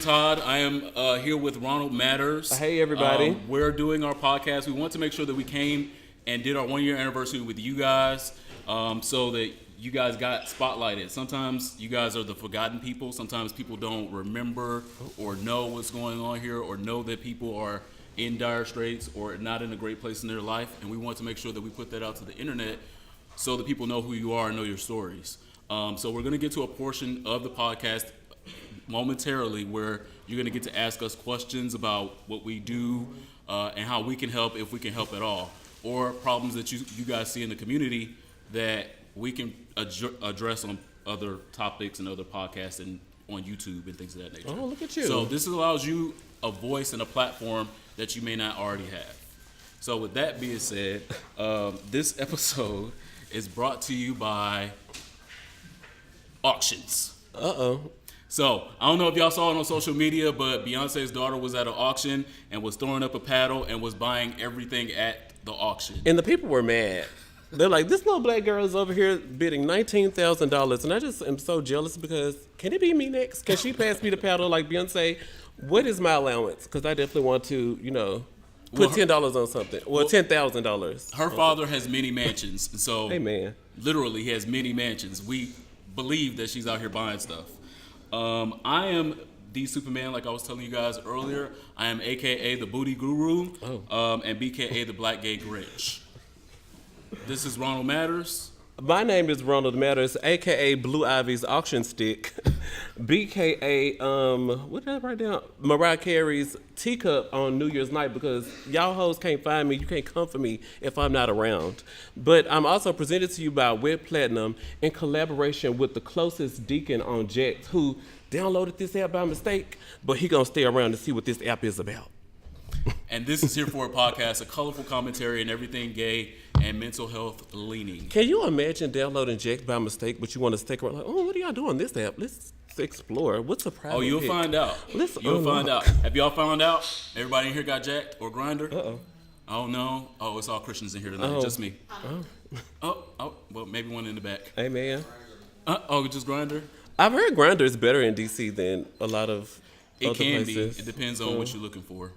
Todd. I am here with Ronald Matters. Hey, everybody. We're doing our podcast. We want to make sure that we came and did our 1 year anniversary with you guys so that you guys got spotlighted. Sometimes you guys are the forgotten people. Sometimes people don't remember or know what's going on here or know that people are in dire straits or not in a great place in their life. And we want to make sure that we put that out to the internet so that people know who you are and know your stories. So we're going to get to a portion of the podcast momentarily where you're going to get to ask us questions about what we do and how we can help, if we can help at all, or problems that you guys see in the community that we can address on other topics and other podcasts and on YouTube and things of that nature. Oh, look at you. So this allows you a voice and a platform that you may not already have. So with that being said, this episode is brought to you by auctions. Uh-oh. So, I don't know if y'all saw it on social media, but Beyonce's daughter was at an auction and was throwing up a paddle and was buying everything at the auction. And the people were mad. They're like, this little black girl is over here bidding $19,000. And I just am so jealous because, can it be me next? Can she pass me the paddle like Beyonce? What is my allowance? Because I definitely want to, put $10 on something. Well, $10,000. Her father has many mansions. And so, Hey, man. literally, he has many mansions. We believe that she's out here buying stuff. I am the Superman, like I was telling you guys earlier. I am AKA the Booty Guru, and BKA the Black Gay Grinch. This is Ronald Matters. My name is Ronald Matters, a.k.a. Blue Ivy's auction stick, b.k.a. What did I write down? Mariah Carey's teacup on New Year's night because y'all hoes can't find me. You can't come for me if I'm not around. But I'm also presented to you by Web Platinum in collaboration with the closest deacon on Jax who downloaded this app by mistake, but he gonna stay around to see what this app is about. And this is Here For a Podcast, a colorful commentary and everything gay and mental health leaning. Can you imagine downloading Jax by mistake, but you want to stick around like, oh, what do y'all do on this app? Let's explore. What's the private You'll pic? find out. You'll find out. Have y'all found out? Everybody in here got jacked or grinder? Uh-oh. Oh, no. Oh, it's all Christians in here tonight. Oh. Just me. Well, maybe one in the back. Hey, man. Just grinder? I've heard Grindr is better in DC than a lot of It other can places. be. It depends on what you're looking for.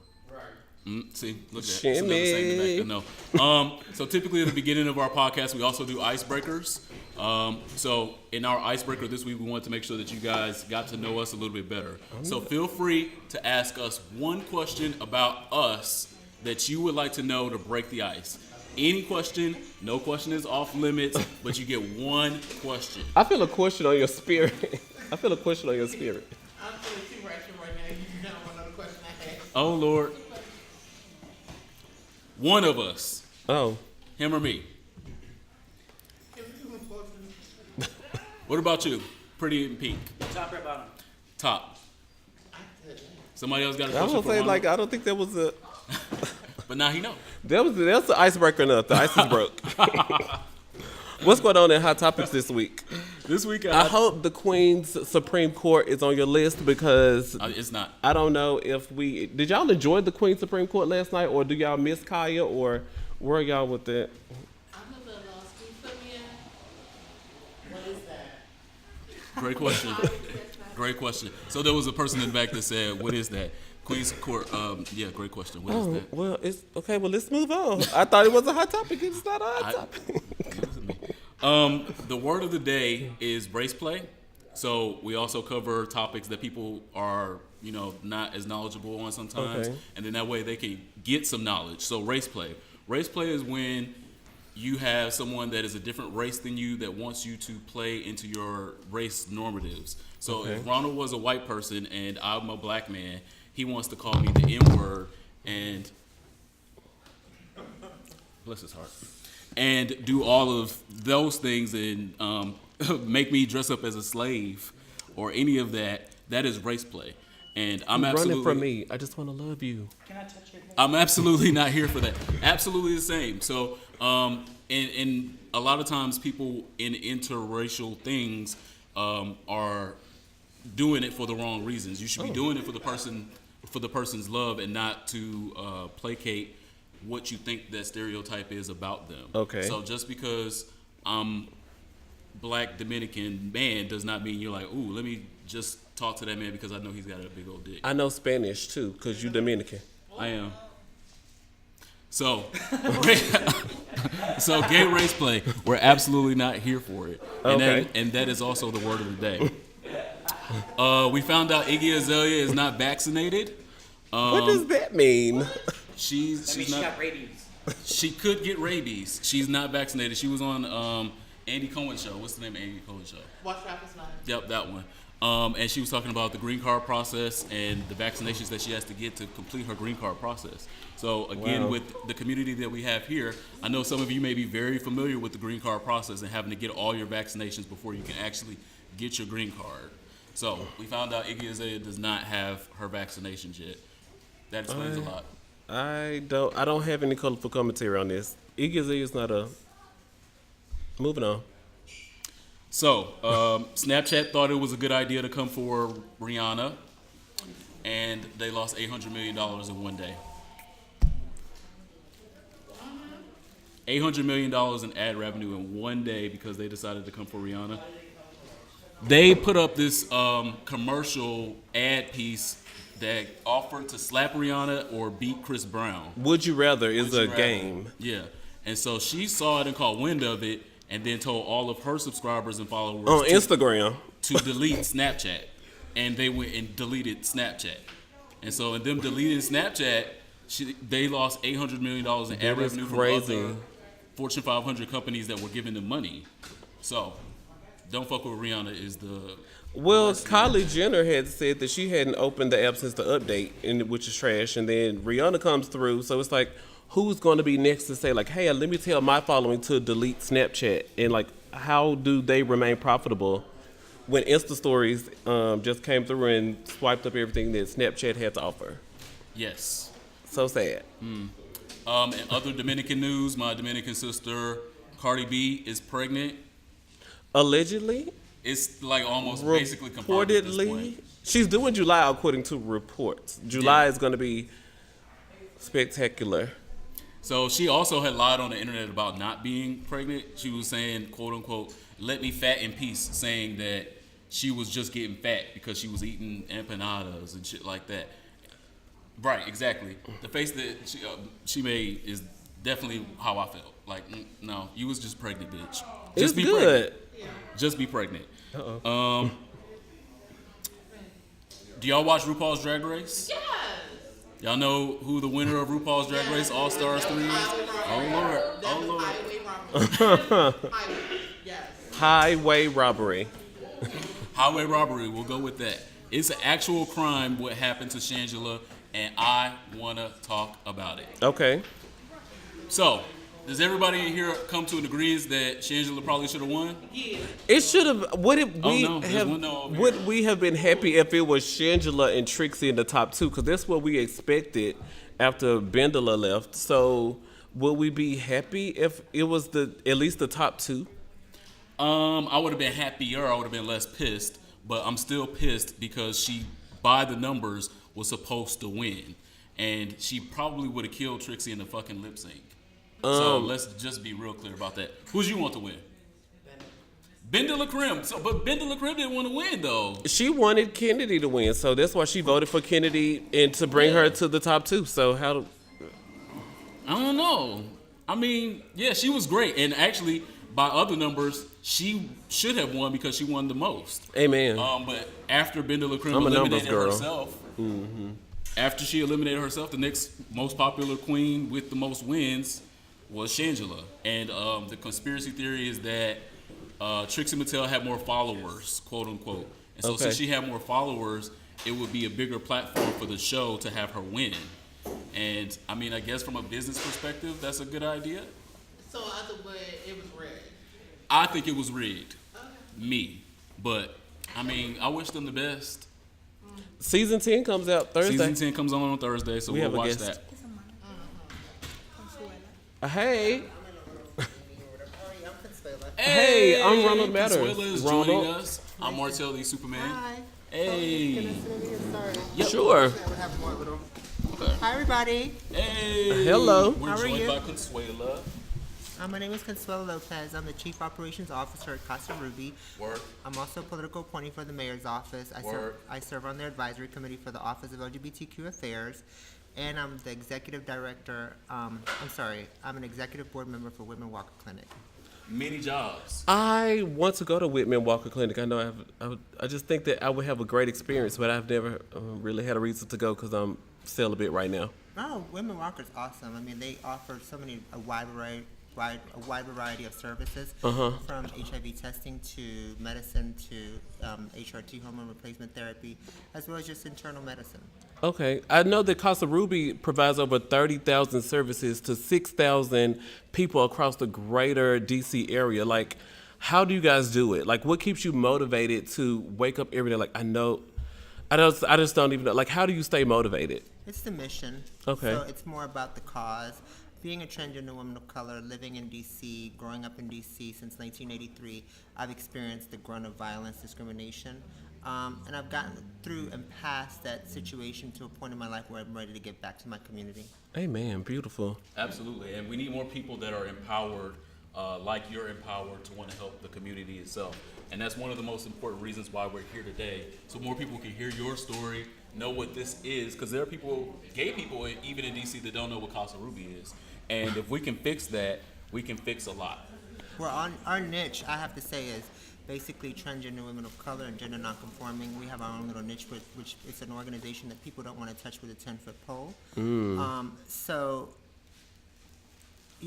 See, look at that. Shimmy. It's another saying in the back. No. So typically at the beginning of our podcast, we also do icebreakers. So in our icebreaker this week, we wanted to make sure that you guys got to know us a little bit better. So feel free to ask us one question about us that you would like to know to break the ice. Any question, no question is off limits, but you get one question. I feel a question on your spirit. I'm feeling too right now. You know what another question I had. Oh, Lord. One of us. Oh. Him or me? What about you? Pretty in pink. Top or bottom? Top. Somebody else got a I question was for gonna say, Ronald? I don't think there was a... But now he know. That's the icebreaker enough. The ice is broke. What's going on in Hot Topics this week? This week I hope the Queen's Supreme Court is on your list because it's not. I don't know if did y'all enjoy the Queen's Supreme Court last night, or do y'all miss Kaya, or where are y'all with that? I'm a little lost. Can you put me in? What is that? Great question. Great question. So there was a person in the back that said, "What is that?" Queen's Court. Yeah, great question. What is that? Well, it's okay. Well, let's move on. I thought it was a hot topic. It's not a hot topic. The word of the day is race play. So we also cover topics that people are, not as knowledgeable on sometimes, Okay. and then that way they can get some knowledge. So race play. Race play is when you have someone that is a different race than you that wants you to play into your race normatives. So if Ronald was a white person and I'm a black man, he wants to call me the N-word and bless his heart. And do all of those things and make me dress up as a slave or any of that. That is race play. And I'm absolutely running from me. I just want to love you. Can I touch your hair? I'm absolutely not here for that. Absolutely the same. So, and a lot of times people in interracial things are doing it for the wrong reasons. You should be doing it for the person's love and not to placate what you think that stereotype is about them. Okay. So just because I'm black Dominican man does not mean you're like, ooh, let me just talk to that man because I know he's got a big old dick. I know Spanish too, cause you Dominican. I am. So, so gay race play, we're absolutely not here for it. Okay. And that is also the word of the day. We found out Iggy Azalea is not vaccinated. What does that mean? She's She not. got rabies. She could get rabies. She's not vaccinated. She was on Andy Cohen show. What's the name of Andy Cohen show? Watch Travis Knight. Yep, that one. And she was talking about the green card process and the vaccinations that she has to get to complete her green card process. So again, Wow. with the community that we have here, I know some of you may be very familiar with the green card process and having to get all your vaccinations before you can actually get your green card. So we found out Iggy Azalea does not have her vaccinations yet. That explains a lot. I don't have any colorful commentary on this. Iggy Azalea is not a. Moving on. So, Snapchat thought it was a good idea to come for Rihanna, and they lost $800 million in one day. $800 million in ad revenue in one day because they decided to come for Rihanna. They put up this commercial ad piece that offered to slap Rihanna or beat Chris Brown. Would you rather is Would you a rather? game. Yeah. And so she saw it and caught wind of it and then told all of her subscribers and followers On to- Instagram. to delete Snapchat, and they went and deleted Snapchat. And so in them deleting Snapchat, they lost $800 million in ad That is revenue crazy. from other Fortune 500 companies that were giving them money. So don't fuck with Rihanna is the Well, Kylie Jenner had said that she hadn't opened the app since the update, which is trash. And then Rihanna comes through, so it's like, who's going to be next to say like, "Hey, let me tell my following to delete Snapchat"? And like, how do they remain profitable when Insta Stories just came through and swiped up everything that Snapchat had to offer? yes. So sad. In other Dominican news, my Dominican sister Cardi B is pregnant. Allegedly, It's like almost basically confirmed at this reportedly, point. she's doing July according to reports. July is going to be spectacular. So she also had lied on the internet about not being pregnant. She was saying, quote unquote, "Let me fat in peace," saying that she was just getting fat because she was eating empanadas and shit like that. Right, exactly. The face that she made is definitely how I felt. Like, no, you was just pregnant, bitch. It's Just be good. pregnant. Just be pregnant. Do y'all watch RuPaul's Drag Race? Yes. Y'all know who the winner of RuPaul's Drag Race All Stars 3 is? Oh Lord, oh Lord. Highway robbery. Yes. Highway robbery. Highway robbery, we'll go with that. It's an actual crime what happened to Shangela, and I want to talk about it. Okay. So, does everybody in here come to an agreement that Shangela probably should have won? Yeah. It should have. Would it? Oh, We no, there's have. one no over Would here. we have been happy if it was Shangela and Trixie in the top two? Because that's what we expected after Bendela left. So, would we be happy if it was at least the top two? I would have been happier. I would have been less pissed, but I'm still pissed because she, by the numbers, was supposed to win, and she probably would have killed Trixie in the fucking lip sync. So let's just be real clear about that. Who do you want to win? Ben de la Creme. So, but Ben de la Creme didn't want to win though. She wanted Kennedy to win, so that's why she voted for Kennedy and to bring her to the top two. So how? I don't know. I mean, yeah, she was great, and actually, by other numbers, she should have won because she won the most. Amen. But after Ben de la Creme I'm a numbers eliminated girl. herself, after she eliminated herself, the next most popular queen with the most wins was Shangela. And the conspiracy theory is that Trixie Mattel had more followers, quote unquote. And so Okay. since she had more followers, it would be a bigger platform for the show to have her win. And I mean, I guess from a business perspective, that's a good idea. So other way, it was rigged. I think it was rigged. Me. But I mean, I wish them the best. Season 10 comes out Thursday. Season 10 comes on Thursday, so We we'll have a watch guest. that. Hey, Hey, Hey, I'm Ronald Matters. Consuela is Ronald. joining us. I'm Martel the Superman. Hi. Hey. Yep. sure. Hi, everybody. Hey. Hello. We're How are joined you? by Consuela. My name is Consuelo Lopez. I'm the Chief Operations Officer at Casa Ruby. Work. I'm also a political appointee for the Mayor's Office. I serve on their advisory committee for the Office of LGBTQ Affairs. And I'm the Executive Director, I'm an Executive Board Member for Whitman Walker Clinic. Many jobs. I want to go to Whitman Walker Clinic. I know I just think that I would have a great experience, but I've never really had a reason to go because I'm celibate right now. Oh, Whitman Walker's awesome. I mean, they offer a wide variety of services, from HIV testing to medicine to HRT, hormone replacement therapy, as well as just internal medicine. Okay. I know that Casa Ruby provides over 30,000 services to 6,000 people across the greater DC area. Like, how do you guys do it? Like, what keeps you motivated to wake up every day? Like, I just don't even know. Like, how do you stay motivated? It's the mission. Okay. So it's more about the cause. Being a transgender woman of color, living in D.C., growing up in D.C. since 1983, I've experienced the grunt of violence, discrimination, and I've gotten through and past that situation to a point in my life where I'm ready to get back to my community. Amen. Beautiful. Absolutely, and we need more people that are empowered, like you're empowered, to want to help the community itself. And that's one of the most important reasons why we're here today, so more people can hear your story, know what this is, because there are people, gay people, even in DC, that don't know what Casa Ruby is. And if we can fix that, we can fix a lot. Well, on our niche, I have to say, is basically transgender women of color and gender nonconforming. We have our own little niche, which is an organization that people don't want to touch with a 10-foot pole. So,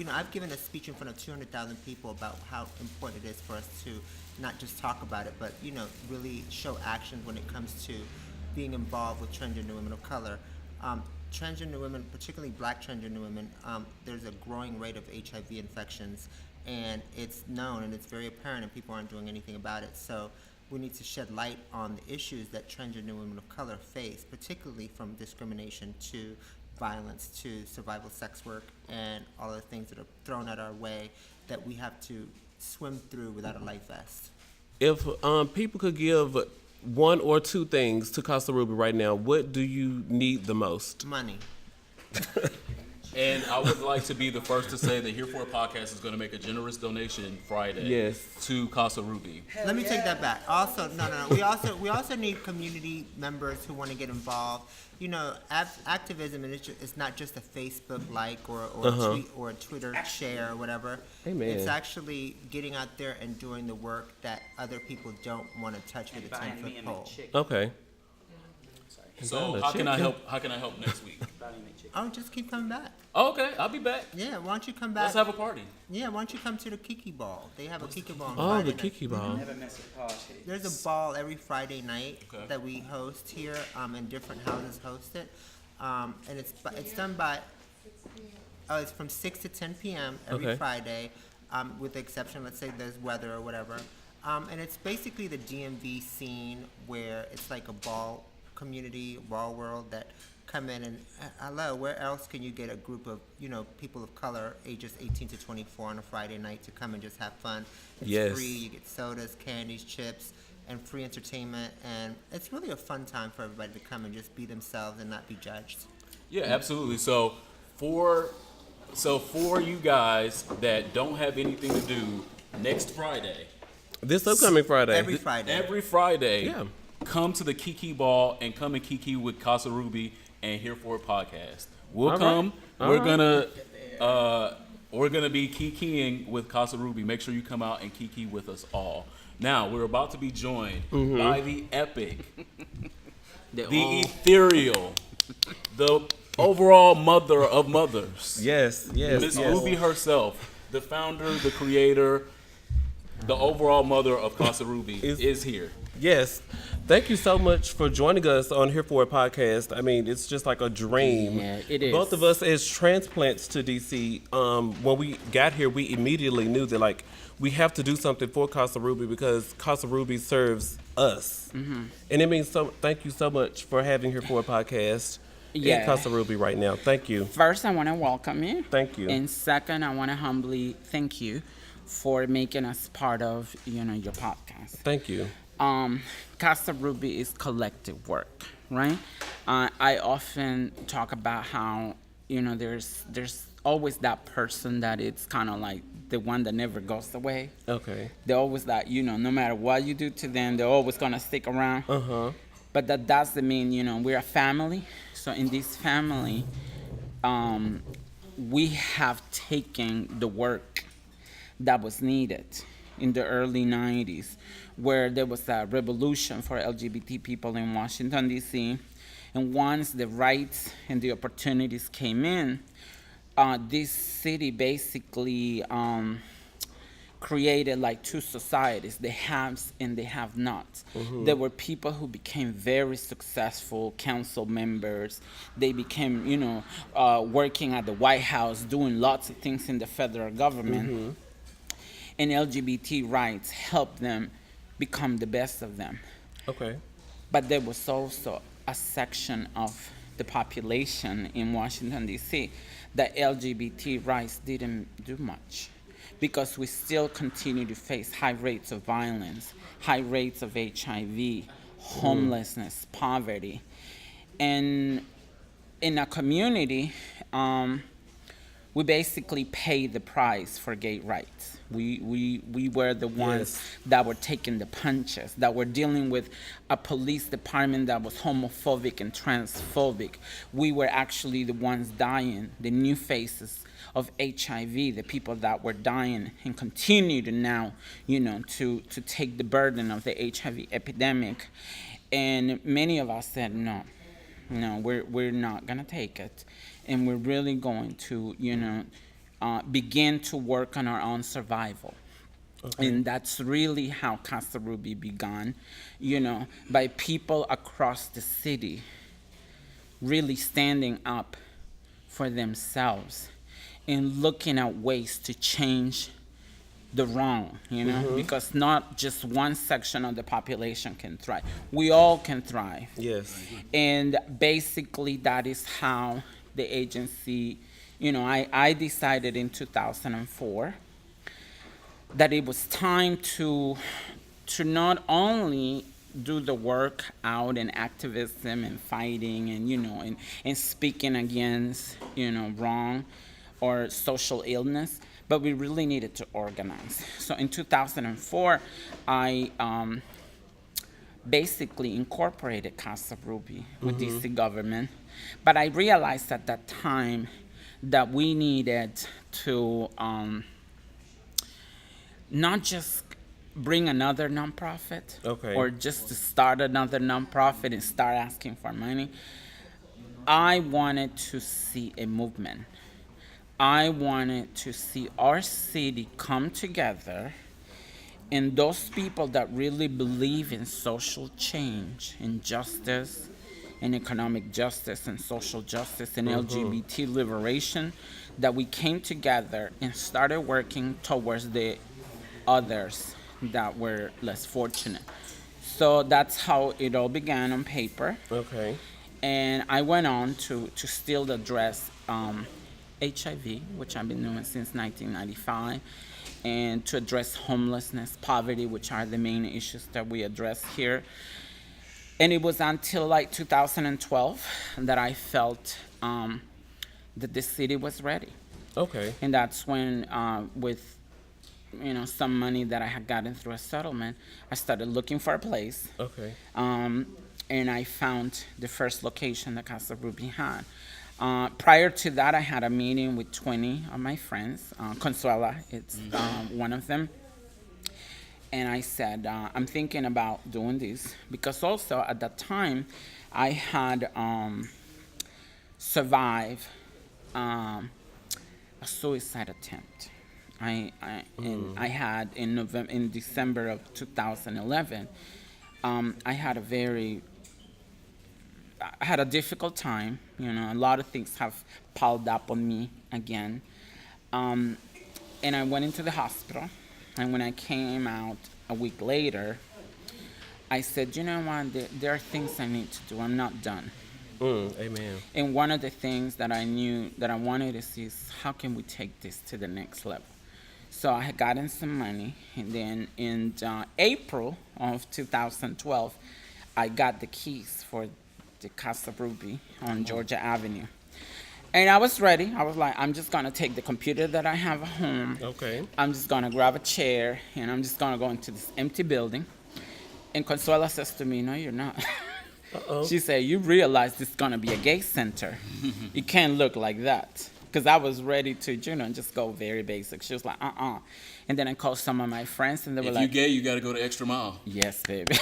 I've given a speech in front of 200,000 people about how important it is for us to not just talk about it, but, really show action when it comes to being involved with transgender women of color. Transgender women, particularly black transgender women, there's a growing rate of HIV infections, and it's known and it's very apparent, and people aren't doing anything about it. So we need to shed light on the issues that transgender women of color face, particularly from discrimination to violence to survival sex work and all the things that are thrown at our way that we have to swim through without a life vest. If people could give one or two things to Casa Ruby right now, what do you need the most? Money. And I would like to be the first to say that Here For a Podcast is going to make a generous donation Friday Yes. to Casa Ruby. Let me take that back. Also, no. We also need community members who want to get involved. Activism is not just a Facebook like or a tweet or a Twitter share or whatever. Amen. It's actually getting out there and doing the work that other people don't want to touch with a 10-foot pole. Okay. So how can I help? How can I help next week? Oh, just keep coming back. Oh, okay, I'll be back. Yeah, why don't you come back? Let's have a party. Yeah, why don't you come to the Kiki Ball? They have a Kiki Ball on Oh, Friday the night. Kiki Ball. Never miss a party. There's a ball every Friday night Okay. that we host here, and different houses host it. And it's done by, it's from 6 to 10 p.m. every Okay. Friday, with the exception, let's say there's weather or whatever. And it's basically the DMV scene where it's like a ball community, ball world that come in and, hello, where else can you get a group of, people of color, ages 18 to 24 on a Friday night to come and just have fun? It's Yes. free, you get sodas, candies, chips, and free entertainment, and it's really a fun time for everybody to come and just be themselves and not be judged. Yeah, absolutely. So for you guys that don't have anything to do, next Friday, This upcoming Friday. Every Friday. Yeah. come to the Kiki Ball and come and kiki with Casa Ruby and Here For a Podcast. We'll All right. come. All We're right. gonna be kikiing with Casa Ruby. Make sure you come out and kiki with us all. Now we're about to be joined by the epic, the ethereal, the overall mother of mothers, Yes. Miss Ruby herself, the founder, the creator, the overall mother of Casa Ruby is here. Yes. Thank you so much for joining us on Here For a Podcast. I mean, it's just like a dream. Yeah, it is. Both of us as transplants to DC, when we got here, we immediately knew that, like, we have to do something for Casa Ruby because Casa Ruby serves us. Mm-hmm. And it means thank you so much for having Here For a Podcast Yeah. in Casa Ruby right now. Thank you. First, I want to welcome you. Thank you. And second, I want to humbly thank you for making us part of, your podcast. Thank you. Casa Ruby is collective work, right? I often talk about how, there's always that person that it's kind of like the one that never goes away. Okay. They're always like, no matter what you do to them, they're always gonna stick around. Uh-huh. But that doesn't mean, we're a family. So in this family, we have taken the work that was needed in the early 90s, where there was a revolution for LGBT people in Washington, D.C. And once the rights and the opportunities came in, this city basically created like two societies, the haves and the have-nots. There were people who became very successful council members. They became, working at the White House, doing lots of things in the federal government. And LGBT rights helped them become the best of them. Okay. But there was also a section of the population in Washington, D.C., that LGBT rights didn't do much, because we still continue to face high rates of violence, high rates of HIV, homelessness, poverty. And in a community, we basically pay the price for gay rights. We were the ones that were taking the punches, that were dealing with a police department that was homophobic and transphobic. We were actually the ones dying, the new faces of HIV, the people that were dying and continue to now, to take the burden of the HIV epidemic. And many of us said, no, we're not gonna take it. And we're really going to, begin to work on our own survival. Okay. And that's really how Casa Ruby began, by people across the city really standing up for themselves and looking at ways to change the wrong, because not just one section of the population can thrive. We all can thrive. Yes. And basically that is how the agency, I decided in 2004 that it was time to not only do the work out in activism and fighting and, and speaking against, wrong or social illness, but we really needed to organize. So in 2004, I basically incorporated Casa Ruby with DC government. But I realized at that time that we needed to not just bring another nonprofit, or just to start another nonprofit and start asking for money. I wanted to see a movement. I wanted to see our city come together, and those people that really believe in social change, in justice, in economic justice and social justice and LGBT liberation, that we came together and started working towards the others that were less fortunate. So that's how it all began on paper. Okay. And I went on to still address HIV, which I've been doing since 1995, and to address homelessness, poverty, which are the main issues that we address here. And it was until like 2012 that I felt that the city was ready. Okay. And that's when, with some money that I had gotten through a settlement, I started looking for a place. Okay. And I found the first location that Casa Ruby had. Prior to that, I had a meeting with 20 of my friends. Consuela, it's one of them. And I said, I'm thinking about doing this, because also at that time, I had survived a suicide attempt. I had in December of 2011, I had a difficult time. A lot of things have piled up on me again. And I went into the hospital. And when I came out a week later, I said, you know what, there are things I need to do. I'm not done. Amen. And one of the things that I knew that I wanted to see is, how can we take this to the next level? So I had gotten some money, and then in April of 2012, I got the keys for the Casa Ruby on Georgia Avenue. And I was ready. I was like, I'm just gonna take the computer that I have at home. Okay. I'm just gonna grab a chair and I'm just gonna go into this empty building. And Consuela says to me, no, you're not. Uh-oh. She said, you realize this is gonna be a gay center. It can't look like that. Because I was ready to, just go very basic. She was like, And then I called some of my friends and they were If you like, gay, you got to go the extra mile. yes, baby.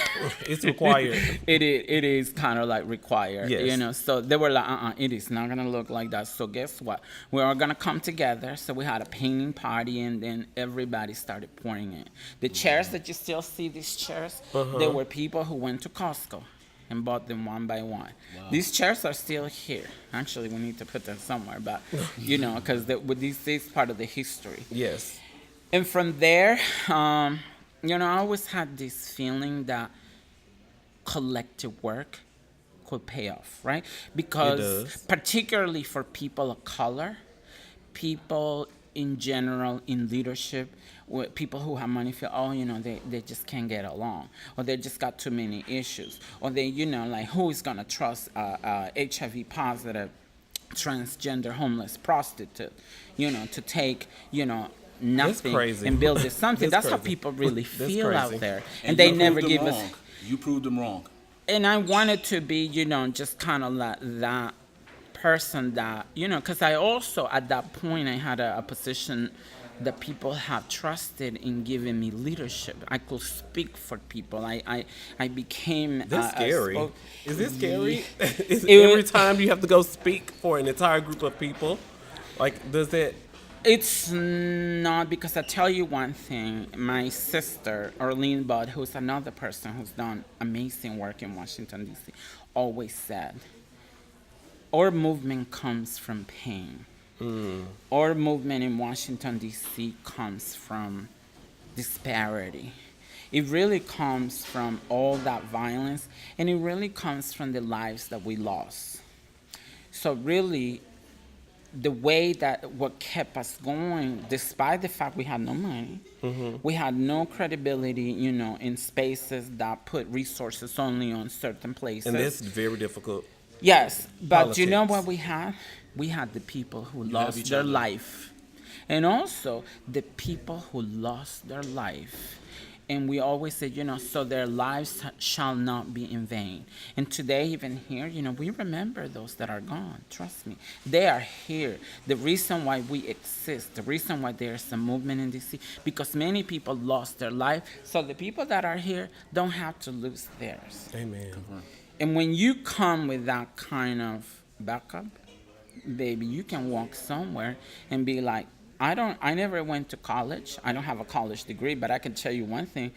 It's required. It is kind of like required, Yes. So they were like, it is not gonna look like that. So guess what? We're all gonna come together. So we had a painting party, and then everybody started pouring in. The chairs that you still see, these chairs, they were people who went to Costco and bought them one by one. These chairs are still here. Actually, we need to put them somewhere, but because this is part of the history. Yes. And from there, I always had this feeling that collective work could pay off, right? Because does. particularly for people of color, people in general in leadership, people who have money feel, they just can't get along, or they just got too many issues, or they, like, who is gonna trust a HIV positive, transgender, homeless prostitute, to take, nothing crazy. and build this something. That's That's how crazy. people really That's feel out crazy. there, And and they you never proved them give us. wrong. You proved them wrong. And I wanted to be, just kind of like that person that, because I also, at that point, I had a position that people have trusted in giving me leadership. I could speak for people. I became. That's scary. Is this scary? Is It every was- time you have to go speak for an entire group of people? Like, does that... It's not, because I tell you one thing. My sister, Arlene Budd, who's another person who's done amazing work in Washington, D.C., always said, our movement comes from pain. Our movement in Washington, D.C. comes from disparity. It really comes from all that violence, and it really comes from the lives that we lost. So really, the way that what kept us going, despite the fact we had no money, we had no credibility, in spaces that put resources only on certain places. And that's very difficult. Yes, but you know Politics. what we had? We had the people who have lost each their other. life. And also the people who lost their life. And we always say, so their lives shall not be in vain. And today, even here, we remember those that are gone. Trust me. They are here. The reason why we exist, the reason why there's a movement in DC, because many people lost their life. So the people that are here don't have to lose theirs. Amen. And when you come with that kind of backup, baby, you can walk somewhere and be like, I never went to college. I don't have a college degree, but I can tell you one thing.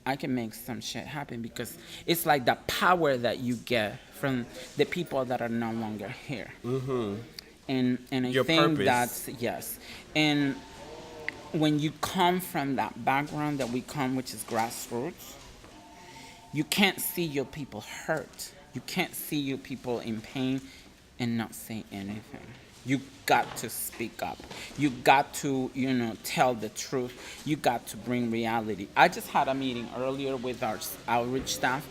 I can make some shit happen, because it's like the power that you get from the people that are no longer here. And I Your think purpose. that's, yes. And when you come from that background that we come, which is grassroots, you can't see your people hurt. You can't see your people in pain and not say anything. You got to speak up. You got to, tell the truth. You got to bring reality. I just had a meeting earlier with our outreach staff,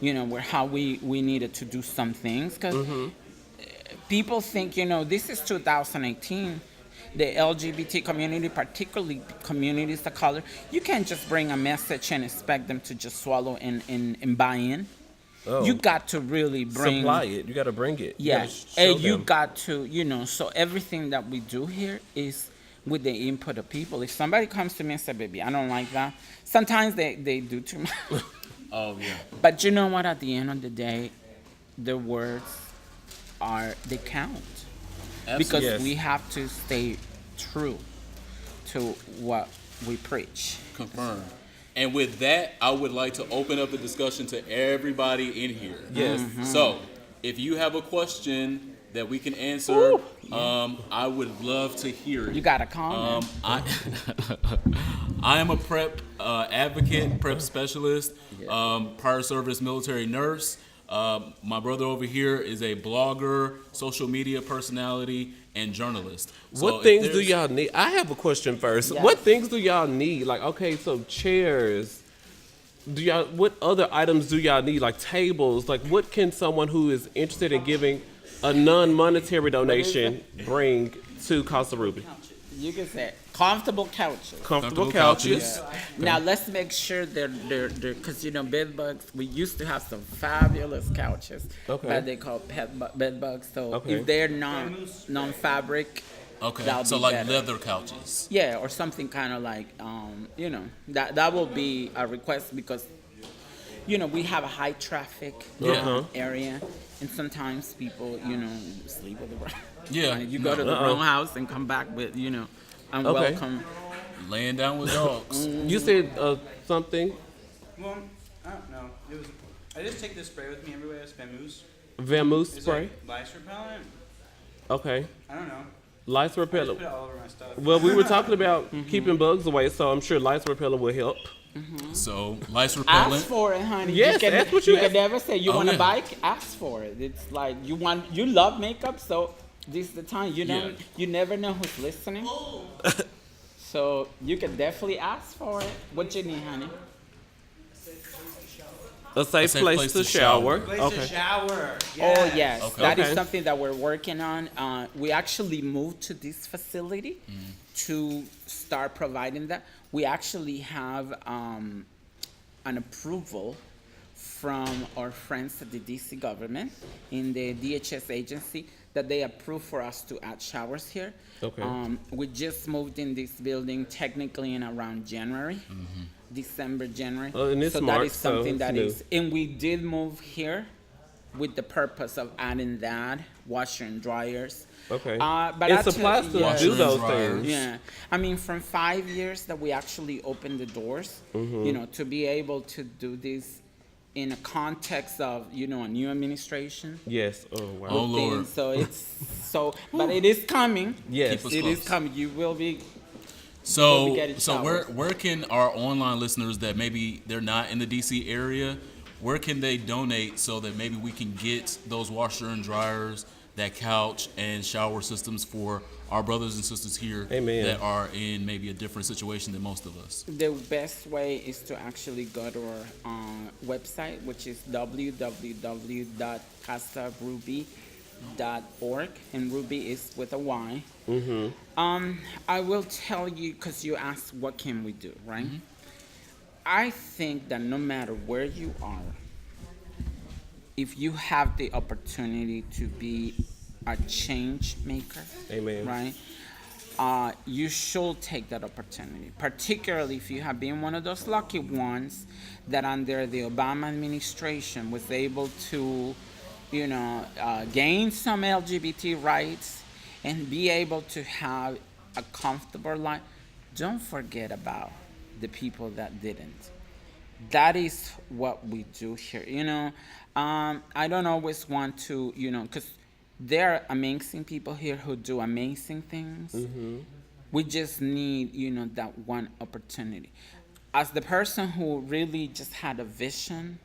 where how we needed to do some things. Because people think, this is 2018. The LGBT community, particularly communities of color, you can't just bring a message and expect them to just swallow and buy in. Oh. You got to really bring... Supply it. You got to bring it. You gotta Yes, show and you them. got to, so everything that we do here is with the input of people. If somebody comes to me and says, baby, I don't like that, sometimes they do too much. Oh, yeah. But you know what? At the end of the day, the words they count. Because Yes. we have to stay true to what we preach. Confirmed. And with that, I would like to open up the discussion to everybody in here. Yes. So, if you have a question that we can answer, I would love to hear it. You got a comment? I am a prep advocate, prep specialist, prior service military nurse. My brother over here is a blogger, social media personality, and journalist. So What if things do there's- y'all need? I have a question first. Yes. What things do y'all need? Like, okay, so chairs. What other items do y'all need? Like tables. Like, what can someone who is interested in giving a non-monetary donation bring to Casa Ruby? You can say comfortable couches. Comfortable Comfortable couches. couches. Now let's make sure they're because you know bed bugs. We used to have some fabulous couches, Okay. but they call bed bugs. So Okay. if they're non-fabric, Okay, that'll so be like better. leather couches. Yeah, or something kind of like you know that will be a request because you know we have a high traffic Yeah. area, and sometimes people you know sleep with the wrong. Yeah, You go to the Uh-oh. wrong house and come back with you know unwelcome. Laying down with dogs. You said something, Well, I don't know. It was. I just take this spray with me everywhere. It's Vamoose. Vamoose It's spray. like lice repellent. Okay. I don't know. Lice I just repellent. put it all over my stuff. Well, we were talking about keeping bugs away, so I'm sure lice repellent will help. So lice Ask repellent. for it, honey. Yes, you can, that's what you can ask. never say you Oh, want a yeah. bike. Ask for it. It's like you love makeup, so this is the time. You don't. Yeah. You never know who's listening. So you can definitely ask for it. What you need, honey? A safe place to shower. Okay. shower. Oh yes, Okay. that is Okay. something that we're working on. We actually moved to this facility to start providing that. We actually have an approval from our friends at the DC government in the DHS agency that they approve for us to add showers here. Okay. We just moved in this building technically in around January, December, January. Oh, and it's so that March, is so something it's that new. is, and we did move here with the purpose of adding that washer and dryers. Okay. But And I tell- supplies to yeah. do those Washer and things. Yeah, I mean, from 5 years that we actually opened the doors, Mm-hmm. you know, to be able to do this in a context of, you know, a new administration. Yes. Oh wow. Oh, Lord. thing, so it's so, but it is coming. Yes. Keep us It is close. coming. You will be. So, we getting where showers. can our online listeners that maybe they're not in the DC area, where can they donate so that maybe we can get those washer and dryers, that couch and shower systems for our brothers and sisters here Amen. that are in maybe a different situation than most of us? The best way is to actually go to our website, which is www.casaruby.org, and Ruby is with a Y. I will tell you, because you asked what can we do, right? I think that no matter where you are, if you have the opportunity to be a change maker, Amen. right? You should take that opportunity, particularly if you have been one of those lucky ones that under the Obama administration was able to, you know, gain some LGBT rights and be able to have a comfortable life. Don't forget about the people that didn't. That is what we do here. You know, I don't always want to, you know, because there are amazing people here who do amazing things. We just need, you know, that one opportunity. As the person who really just had a vision,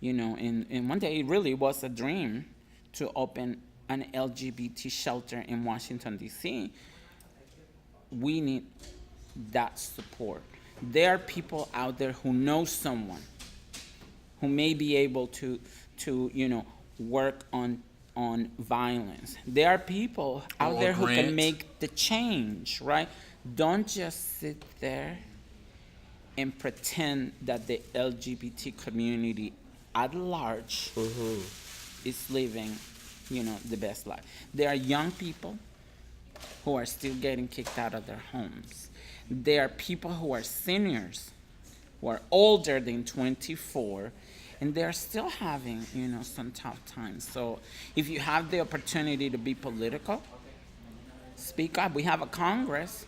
you know, and one day it really was a dream to open an LGBT shelter in Washington, D.C., we need that support. There are people out there who know someone who may be able to you know, work on violence. There are people out Or there who grant. can make the change, right? Don't just sit there and pretend that the LGBT community at large is living, you know, the best life. There are young people who are still getting kicked out of their homes. There are people who are seniors, who are older than 24, and they're still having, you know, some tough times. So if you have the opportunity to be political, speak up. We have a Congress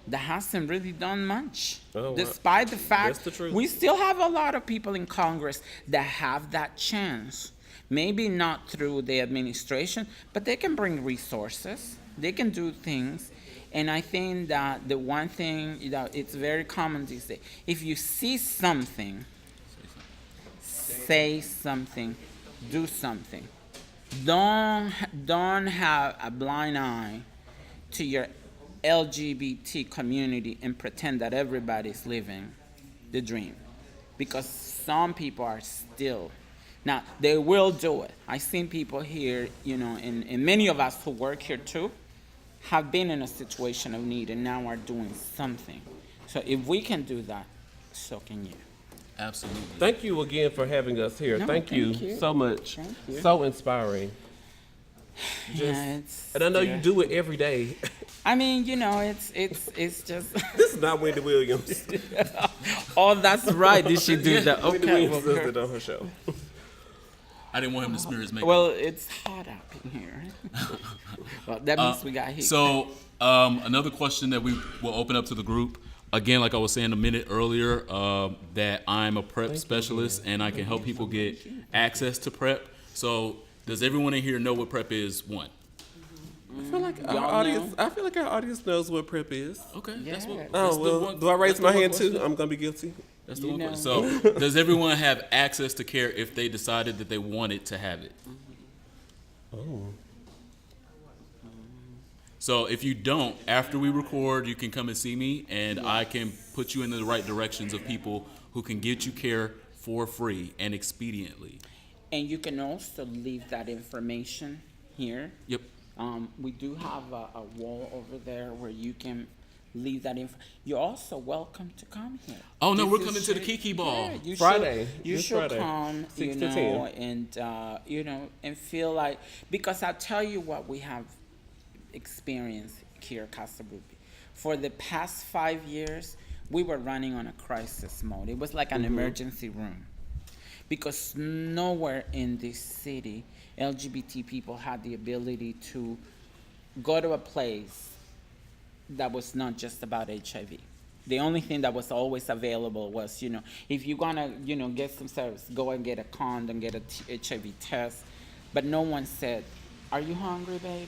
that hasn't really done much. Oh, wow. Despite the fact That's the truth. we still have a lot of people in Congress that have that chance. Maybe not through the administration, but they can bring resources. They can do things. And I think that the one thing that it's very common these days, if you see something, say something, do something. Don't have a blind eye to your LGBT community and pretend that everybody's living the dream. Because some people are still Now, they will do it. I've seen people here, you know, and many of us who work here too, have been in a situation of need and now are doing something. So if we can do that, so can you. Absolutely. Thank you again for having us here. No, thank you thank you. so much. Thank you. So inspiring. Yeah, it's. And I know yeah. you do it every day. I mean, you know, it's just. This is not Wendy Williams. Oh, that's right. Did she do that? Wendy Okay. Williams Well, does it on her show. I didn't want him to smear his makeup. well, it's hot up in here. Well, that means we got heat. So, another question that we will open up to the group. Again, like I was saying a minute earlier, that I'm a prep specialist and I can help people get access to prep. So, does everyone in here know what prep is? One. I feel like our Y'all audience. know? I feel like our audience knows what prep is. Okay. That's what. Yeah. That's Oh the well, one- do I raise that's the my one hand question. too? I'm gonna be guilty. That's the You one know. question. So, does everyone have access to care if they decided that they wanted to have it? Oh. So if you don't, after we record, you can come and see me, and I can put you in the right directions of people who can get you care for free and expediently. And you can also leave that information here. Yep. We do have a wall over there where you can leave that info. You're also welcome to come here. Oh, no, This we're is coming to the your- Kiki Ball. Yeah, you Friday, Should, you this should Friday, come, 6 you to know, 10. and you know, and feel like, because I'll tell you what we have experienced here at Casa Ruby. For the past 5 years, we were running on a crisis mode. It was like an emergency room. Because nowhere in this city, LGBT people had the ability to go to a place that was not just about HIV. The only thing that was always available was, you know, if you're gonna, you know, get some service, go and get a condom, get a HIV test. But no one said, "Are you hungry, baby?"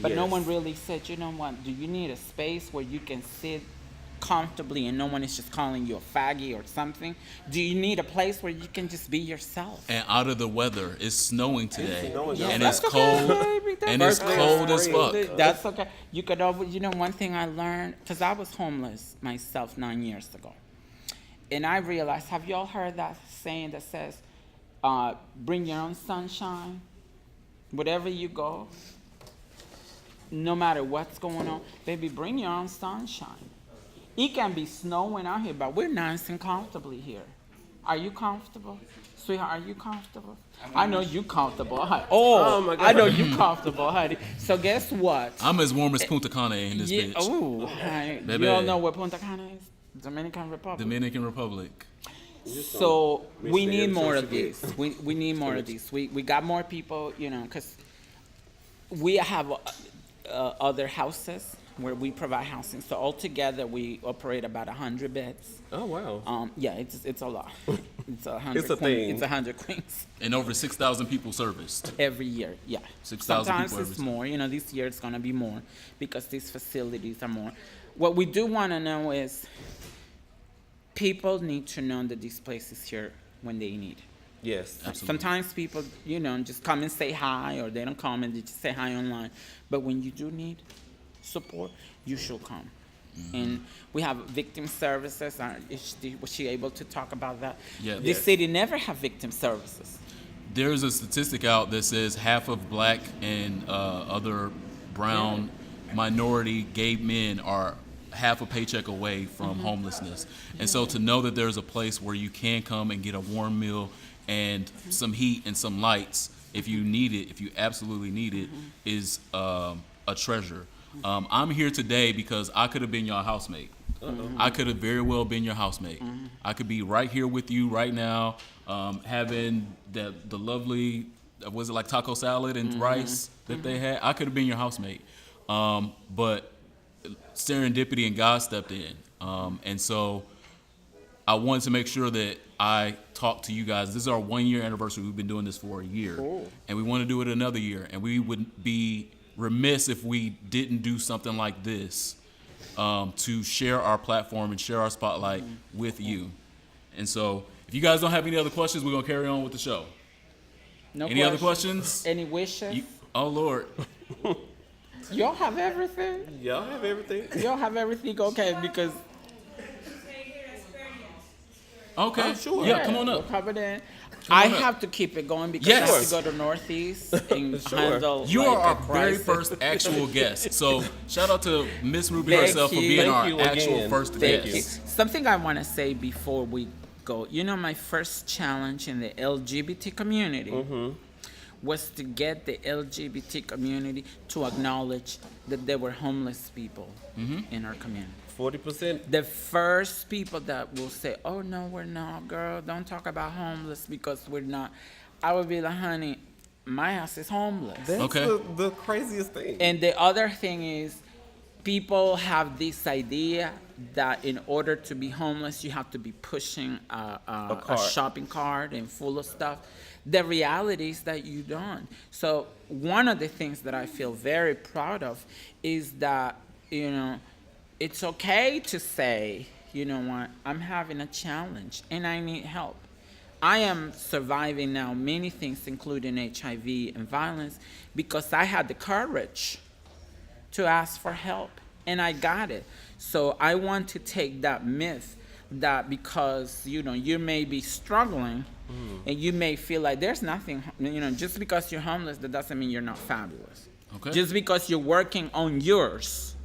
But no Yes. one really said, "You know what, do you need a space where you can sit comfortably and no one is just calling you a faggy or something? Do you need a place where you can just be yourself?" And out of the weather, it's snowing today, snowing and outside. it's That's okay, cold, baby. That's and it's okay. cold as fuck. That's okay. You could always, you know, one thing I learned, because I was homeless myself 9 years ago. And I realized, have y'all heard that saying that says, bring your own sunshine? Wherever you go, no matter what's going on, baby, bring your own sunshine. It can be snowing out here, but we're nice and comfortably here. Are you comfortable? Sweetheart, are you comfortable? I know you comfortable, honey. Oh, my God. I know you comfortable, honey. So guess what? I'm as warm as Punta Cana in this bitch. Oh, honey. Baby. You all know where Punta Cana is? Dominican Republic. Dominican Republic. So we the need more air of these. We need more of these. We got more people, you know, because we have other houses where we provide housing. So altogether, we operate about 100 beds. Oh wow. Yeah, it's a lot. It's 100. It's a thing. It's 100 queens And over 6,000 people serviced. every year. Yeah. 6,000 Sometimes people it's every- more. You know, this year it's gonna be more because these facilities are more. What we do want to know is people need to know that this place is here when they need. Yes. Absolutely. Sometimes people, you know, just come and say hi, or they don't come and they just say hi online. But when you do need support, you should come. Mm-hmm. And we have victim services. Was she able to talk about that? Yeah. This Yes. city never have victim services. There's a statistic out that says half of black and other brown minority gay men are half a paycheck away from homelessness. And so to know that there's a place where you can come and get a warm meal and some heat and some lights if you need it, if you absolutely need it, is a treasure. I'm here today because I could have been your housemate. I could have very well been your housemate. I could be right here with you right now, having the lovely, was it like taco salad and rice that they had? I could have been your housemate. But serendipity and God stepped in. And so I wanted to make sure that I talked to you guys. This is our 1 year anniversary. We've been doing this for a year. And we want to do it another year. And we would be remiss if we didn't do something like this to share our platform and share our spotlight with you. And so if you guys don't have any other questions, we're going to carry on with the show. No Any other questions? Any wishes? Oh, Lord. Y'all have everything? Y'all have everything. Y'all have everything okay because Okay. Oh, sure. Yeah, come on we'll up. cover that. I on up. have to keep it going because Yes. I have to go to Northeast and Sure. handle. You like, are a our very crisis. first actual guest. So shout out to Miss Ruby Thank herself for you. being Thank our you actual again. first Thank you. guest. Something I want to say before we go. You know, my first challenge in the LGBT community was to get the LGBT community to acknowledge that there were homeless people in our community. 40%. The first people that will say, "Oh no, we're not, girl. Don't talk about homeless because we're not." I would be like, "Honey, my house is homeless." That's Okay. the craziest thing. And the other thing is, people have this idea that in order to be homeless, you have to be pushing a cart. shopping cart and full of stuff. The reality is that you don't. So one of the things that I feel very proud of is that, you know, it's okay to say, you know what, I'm having a challenge and I need help. I am surviving now many things, including HIV and violence, because I had the courage to ask for help, and I got it. So I want to take that myth that because, you know, you may be struggling and you may feel like there's nothing, you know, just because you're homeless, that doesn't mean you're not fabulous. Okay. Just because you're working on yours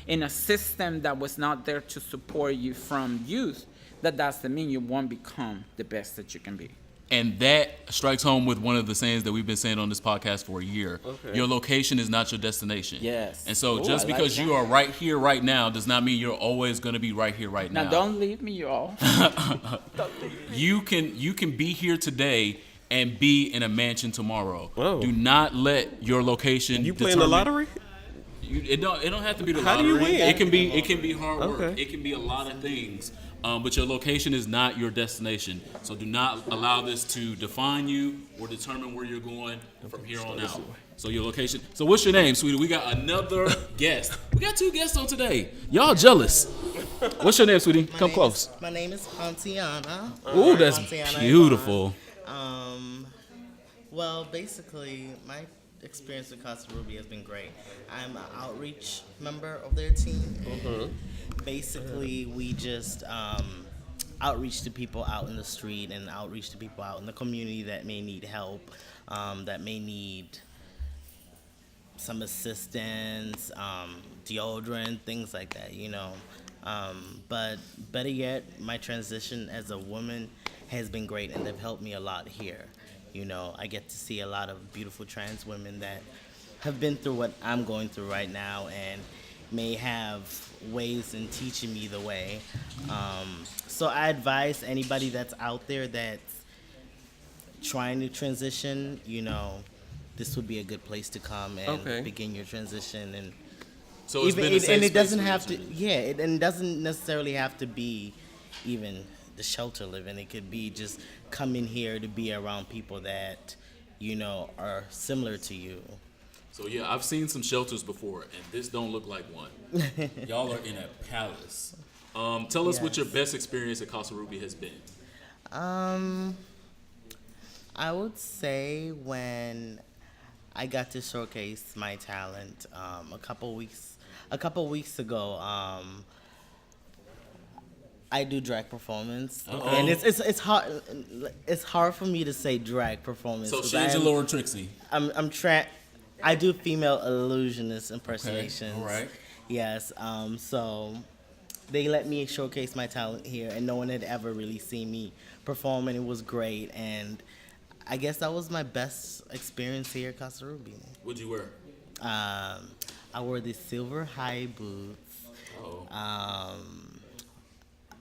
in a system that was not there to support you from youth, that doesn't mean you won't become the best that you can be. And that strikes home with one of the sayings that we've been saying on this podcast for a year. Okay. Your location is not your destination. Yes. And so Ooh, just I like because you that. are right here right now does not mean you're always going to be right here right now. Now, don't leave me, y'all. You can be here today and be in a mansion tomorrow. Whoa. Do not let your location You playing the determine- lottery? It don't have to be the How do lottery. you win? It can be hard work. Okay. It can be a lot of things. But your location is not your destination. So do not allow this to define you or determine where you're going from here on out. So your location. So what's your name, sweetie? We got another guest. We got 2 guests on today. Y'all jealous. What's your name, sweetie? Come close. My name is Pontiana. Ooh, that's Pontiana beautiful. Well, basically, my experience with Casa Ruby has been great. I'm an outreach member of their team. Basically, we just outreach to people out in the street and outreach to people out in the community that may need help, that may need some assistance, deodorant, things like that, you know. But better yet, my transition as a woman has been great, and they've helped me a lot here. You know, I get to see a lot of beautiful trans women that have been through what I'm going through right now and may have ways in teaching me the way. So I advise anybody that's out there that's trying to transition, you know, this would be a good place to come and Okay. begin your transition. And So it's even been a safe and it space doesn't for you have to, to- and it doesn't necessarily have to be even the shelter living. It could be just coming here to be around people that, you know, are similar to you. So yeah, I've seen some shelters before, and this don't look like one. Y'all are in a palace. Tell us what your Yes. best experience at Casa Ruby has been. I would say when I got to showcase my talent a couple weeks ago. I do drag performance, and it's hard for me to say drag performance. So 'cause Shangela or Trixie? I do female illusionist impersonations. all right. Yes. So they let me showcase my talent here, and no one had ever really seen me perform, and it was great. And I guess that was my best experience here at Casa Ruby. What'd you wear? I wore these silver high boots, Oh.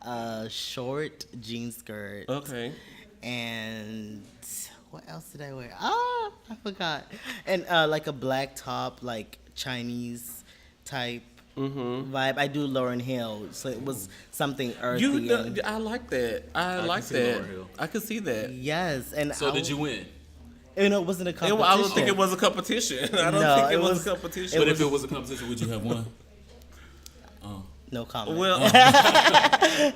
a short jean skirt, Okay. and what else did I wear? I forgot. And like a black top, like Chinese type vibe. I do Lauryn Hill, so it was something earthy. and- I like that. I can like see that. Lauryn Hill. I could see that. yes, and So did you win? You know, it wasn't a competition. I don't think it was a competition. I don't No, think it it was was- a competition. But if it was a competition, would you have won? No comment. well,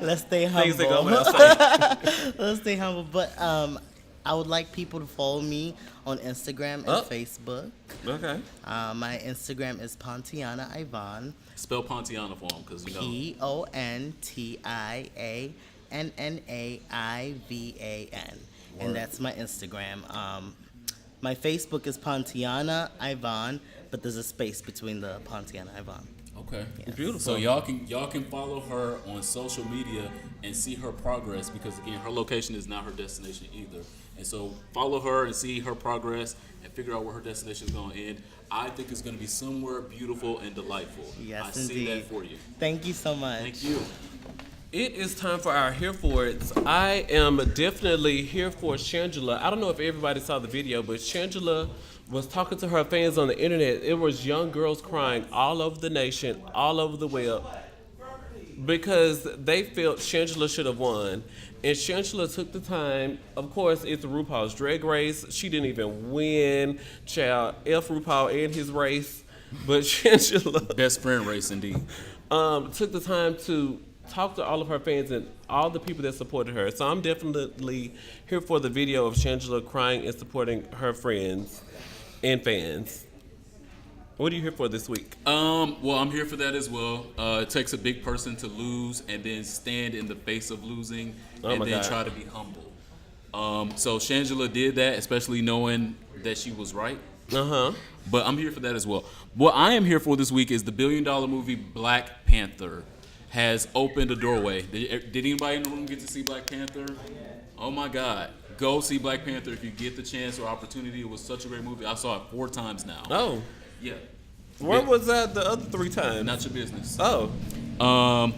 Let's stay things that go humble. without saying. Let's stay humble. But I would like people to follow me on Instagram and Facebook. Okay. My Instagram is Pontiana Ivan. Spell Pontiana for him, because you know. PONTIANNAIVAN. and that's my Instagram. My Facebook is Pontiana Ivan, but there's a space between the Pontiana Ivan. Okay. Beautiful. So y'all can follow her on social media and see her progress, because again, her location is not her destination either. And so follow her and see her progress and figure out where her destination is going to end. I think it's going to be somewhere beautiful and delightful. Yes, I see indeed. that for you. Thank you so much. Thank you. It is time for our Here For It. I am definitely here for Shangela. I don't know if everybody saw the video, but Shangela was talking to her fans on the internet. It was young girls crying all over the nation, all over the web, because they felt Shangela should have won. And Shangela took the time. Of course, it's RuPaul's Drag Race. She didn't even win. Child, F RuPaul and his race. But Shangela Best friend race indeed. took the time to talk to all of her fans and all the people that supported her. So I'm definitely here for the video of Shangela crying and supporting her friends and fans. What are you here for this week? Well, I'm here for that as well. It takes a big person to lose and then stand in the face of losing and my then God. try to be humble. So Shangela did that, especially knowing that she was right. But I'm here for that as well. What I am here for this week is the $1 billion movie Black Panther has opened a doorway. Did anybody in the room get to see Black Panther? Oh my God. Go see Black Panther if you get the chance or opportunity. It was such a great movie. I saw it 4 times now. Oh, Yeah. where Yeah. was that the other 3 times? Not your business. Oh, Um,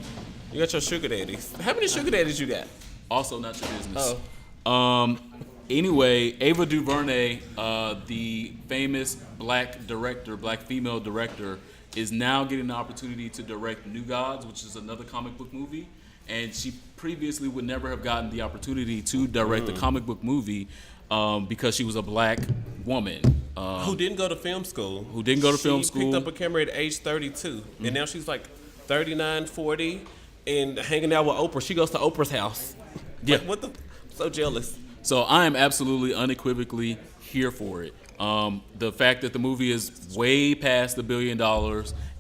you got your sugar daddies. How many sugar daddies you got? also not your business. Oh. Anyway, Ava DuVernay, the famous black female director, is now getting the opportunity to direct New Gods, which is another comic book movie. And she previously would never have gotten the opportunity to direct a comic book movie because she was a black woman. Who didn't go to film school. Who didn't go to film She school. picked up a camera at age 32. And now she's like 39, 40, and hanging out with Oprah. She goes to Oprah's house. Yeah. Like, what the? So jealous. So I am absolutely unequivocally here for it. The fact that the movie is way past the $1 billion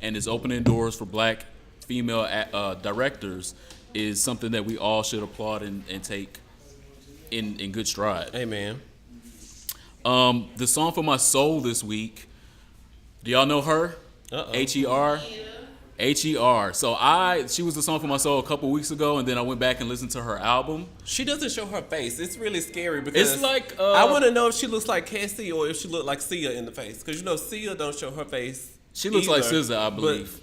and is opening doors for black female directors is something that we all should applaud and take in good stride. Amen. The song for my soul this week, do y'all know her? Uh-oh. H.E.R. H.E.R. So she was the song for my soul a couple weeks ago, and then I went back and listened to her album. She doesn't show her face. It's really scary because It's like, I want to know if she looks like Cassie or if she looked like Sia in the face. Because you know Sia don't show her face. She looks like either. SZA, I But- believe.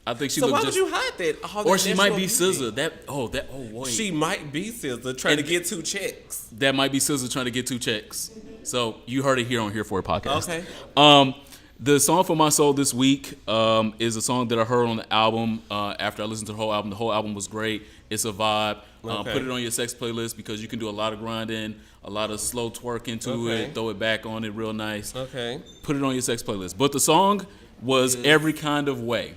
I think she So looks why would just. you hide that? All Or that she might be natural beauty? SZA. Wait. She might be SZA trying to And- get 2 checks. That might be SZA trying to get 2 checks. So you heard it here on Here For It podcast. Okay. The song for my soul this week is a song that I heard on the album after I listened to the whole album. The whole album was great. It's a vibe. Okay. Put it on your sex playlist because you can do a lot of grinding, a lot of slow twerking to Okay. it, throw it back on it real nice. Okay. Put it on your sex playlist. But the song was Every Kind of Way.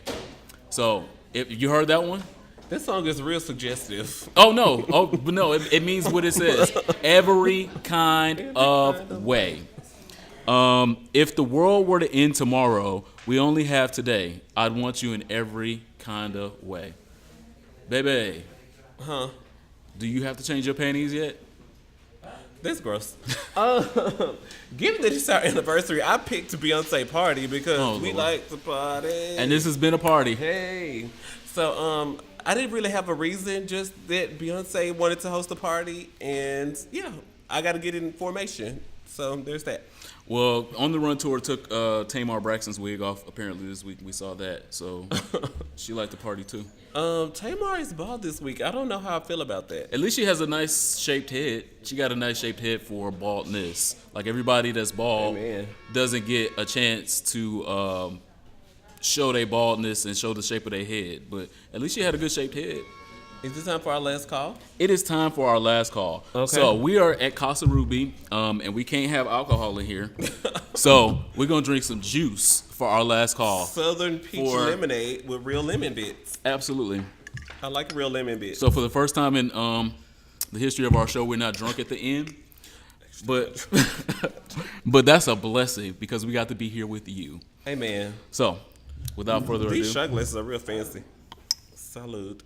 So if you heard that one? This song is real suggestive. Oh no! But no, it means what it says. Every kind of way. If the world were to end tomorrow, we only have today. I'd want you in every kind of way, baby. Huh. Do you have to change your panties yet? That's gross. Given that it's our anniversary, I picked Beyonce Party because Oh, we Lord. like to party. And this has been a party. Hey. So, I didn't really have a reason, just that Beyonce wanted to host a party, and yeah, I got to get in formation. So, there's that. Well, On the Run tour took Tamar Braxton's wig off apparently this week. We saw that, so she liked the party too. Tamar is bald this week. I don't know how I feel about that. At least she has a nice shaped head. She got a nice shaped head for baldness. Like everybody that's bald Amen. doesn't get a chance to show their baldness and show the shape of their head. But at least she had a good shaped head. Is it time for our last call? It is time for our last call. Okay. So we are at Casa Ruby, and we can't have alcohol in here. So we're gonna drink some juice for our last call. Southern peach For- lemonade with real lemon bits. Absolutely. I like real lemon bits. So for the first time in the history of our show, we're not drunk at the end. But but that's a blessing because we got to be here with you. Hey, man. So without further ado, These shot glasses are real fancy. Salud.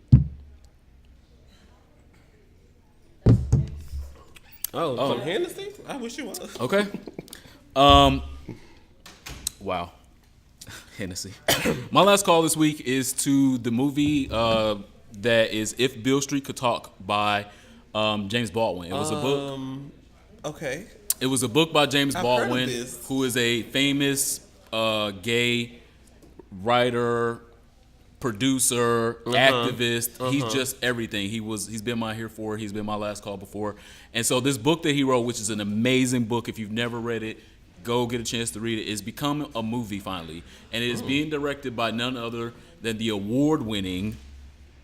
Oh, from Hennessy? I wish you was. Okay. Wow. Hennessy. My last call this week is to the movie that is If Beale Street Could Talk by James Baldwin. It was a book. Okay. It was a book by James I've heard of Baldwin, this. who is a famous gay writer, producer, activist. He's just everything. He's been my heretofore. He's been my last call before. And so this book that he wrote, which is an amazing book, if you've never read it, go get a chance to read it. It's become a movie finally, and it is being directed by none other than the award-winning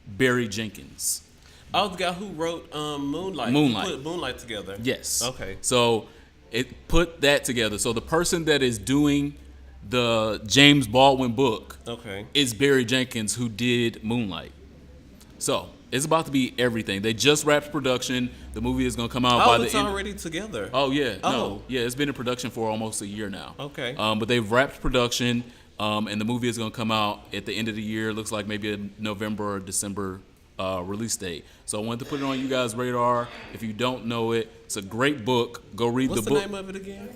Barry Jenkins. Oh, the guy who wrote Moonlight. Moonlight. He put Moonlight together. Yes. Okay. So it put that together. So the person that is doing the James Baldwin book Okay. is Barry Jenkins, who did Moonlight. So it's about to be everything. They just wrapped production. The movie is going to come out by Oh, the it's end. already together. Oh yeah, Oh. no, yeah, it's been in production for almost a year now. Okay. But they've wrapped production, and the movie is going to come out at the end of the year. Looks like maybe a November or December release date. So I wanted to put it on you guys' radar. If you don't know it, it's a great book. Go read What's the the book. name of it again?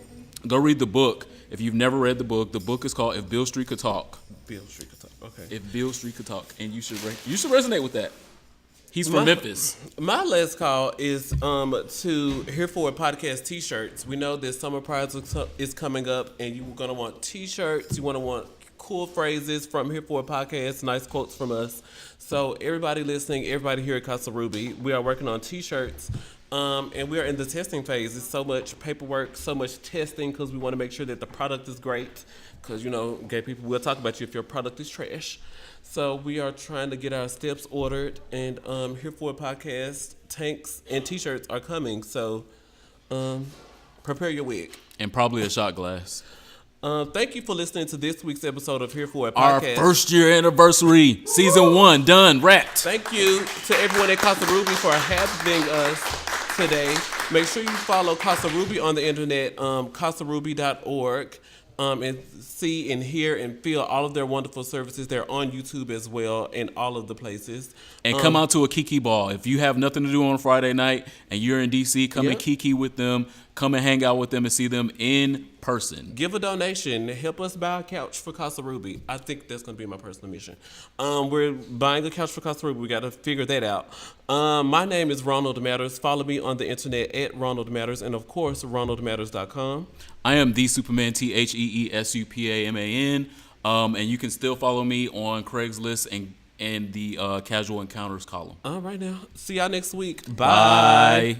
Go read the book. If you've never read the book is called If Beale Street Could Talk. Beale Street Could Talk. Okay. If Beale Street Could Talk, and you should resonate with that. He's from Memphis. My last call is to Here For It podcast T-shirts. We know that Summer Pride is coming up, and you're gonna want T-shirts. You want cool phrases from Here For It podcast, nice quotes from us. So everybody listening, everybody here at Casa Ruby, we are working on T-shirts. And we are in the testing phase. It's so much paperwork, so much testing, because we want to make sure that the product is great. Because, gay people will talk about you if your product is trash. So we are trying to get our steps ordered. And Here For It podcast tanks and T-shirts are coming. So prepare your wig. And probably a shot glass. Thank you for listening to this week's episode of Here For It Our podcast. first year anniversary, season 1, done, wrapped. Thank you to everyone at Casa Ruby for having us today. Make sure you follow Casa Ruby on the internet, casaruby.org, and see and hear and feel all of their wonderful services. They're on YouTube as well and all of the places. And come out to a Kiki ball. If you have nothing to do on Friday night and you're in DC, come and Yep. Kiki with them. Come and hang out with them and see them in person. Give a donation. Help us buy a couch for Casa Ruby. I think that's going to be my personal mission. We're buying a couch for Casa Ruby. We got to figure that out. My name is Ronald Matters. Follow me on the internet at Ronald Matters, and of course, ronaldmatters.com. I am the Superman, TheeSupaman. And you can still follow me on Craigslist and the Casual Encounters column. All right now. See y'all next week. Bye.